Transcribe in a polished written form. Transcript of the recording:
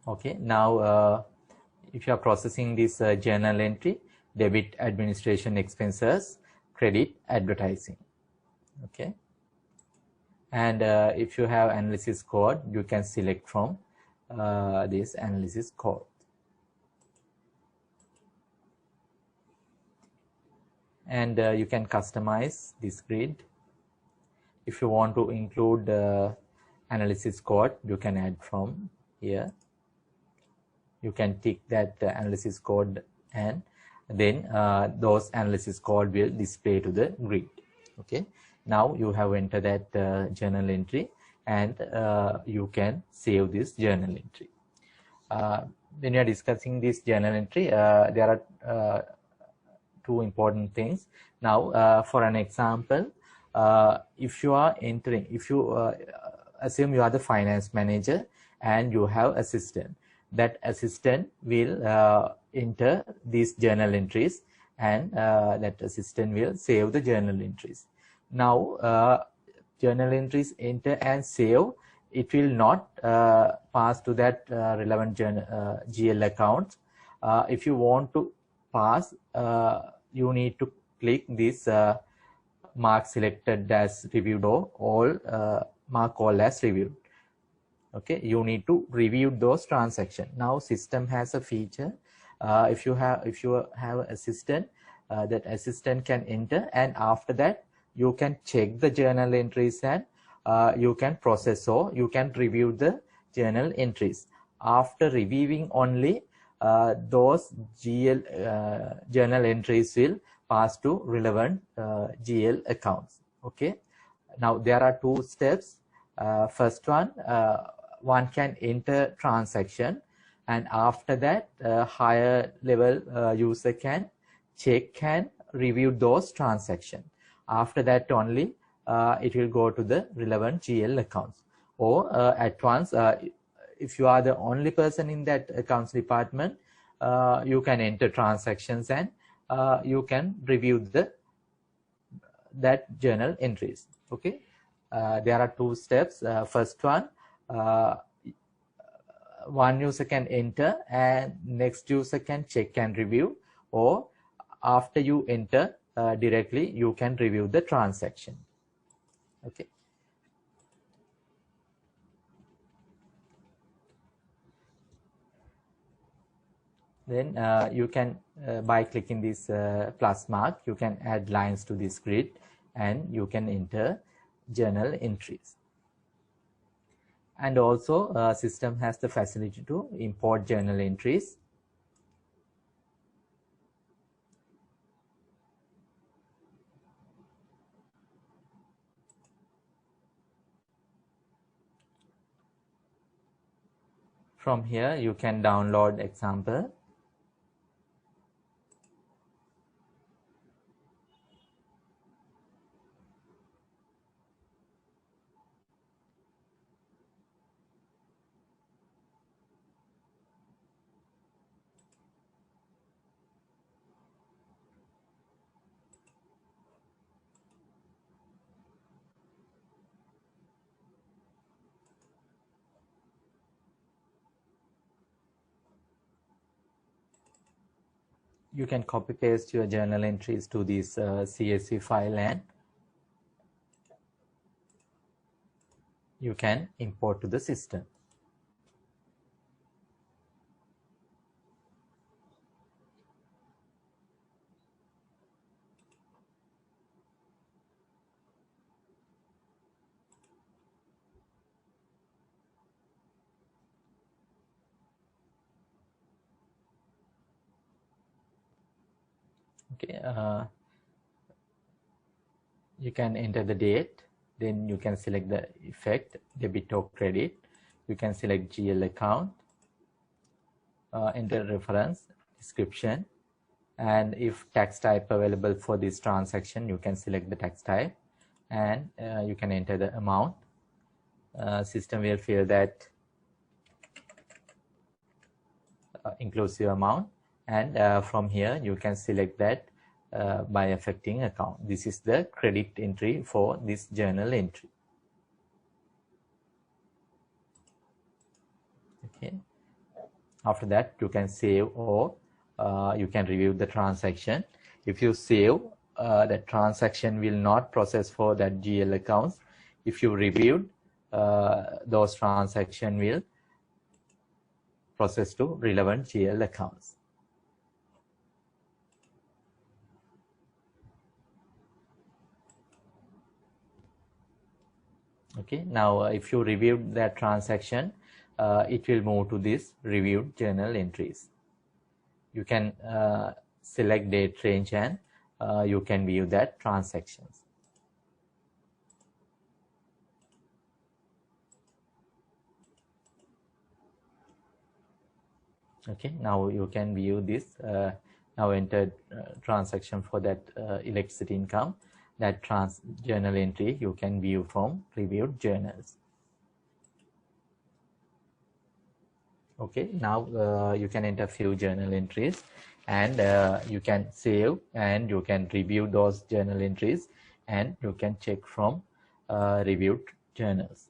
Okay, now if you are processing this journal entry, debit administration expenses, credit advertising. Okay, and if you have analysis code, you can select from this analysis code. And you can customize this grid. If you want to include analysis code, you can add from here. You can tick that analysis code, and then those analysis code will display to the grid. Okay, now you have entered that journal entry, and you can save this journal entry. When you are discussing this journal entry, there are two important things. Now for an example, if you are entering, if you assume you are the finance manager and you have assistant, that assistant will enter these journal entries, and that assistant will save the journal entries. Now journal entries enter and save, it will not pass to that relevant GL account. If you want to pass, you need to click this mark selected as reviewed, or all mark all as reviewed. Okay, you need to review those transactions. Now system has a feature, if you have assistant, that assistant can enter, and after that you can check the journal entries, and you can process, or you can review the journal entries. After reviewing only, those GL journal entries will pass to relevant GL accounts. Okay, now there are two steps. First one can enter transaction, and after that higher level user can check and review those transactions. After that only it will go to the relevant GL accounts. Or at once, if you are the only person in that accounts department, you can enter transactions, and you can review that journal entries. Okay, there are two steps. First one user can enter, and next user can check and review, or after you enter directly, you can review the transaction. Okay. Then you can, by clicking this plus mark, you can add lines to this grid, and you can enter journal entries. And also system has the facility to import journal entries. From here you can download example. You can copy paste your journal entries to this CSV file, and you can import to the system. Okay, you can enter the date, then you can select the effect, debit or credit. You can select GL account, enter reference, description, and if tax type available for this transaction, you can select the tax type, and you can enter the amount. System will fill that inclusive amount, and from here you can select that by affecting account. This is the credit entry for this journal entry. Okay, After that, you can save, or you can review the transaction. If you save, that transaction will not process for that GL accounts. If you reviewed, those transaction will process to relevant GL accounts. Okay, now if you reviewed that transaction, it will move to this reviewed journal entries. You can select date range, and you can view that transactions. Okay, now you can view this now entered transaction for that electricity income. That journal entry you can view from reviewed journals. Okay, now you can enter few journal entries, and you can save, and you can review those journal entries, and you can check from reviewed journals.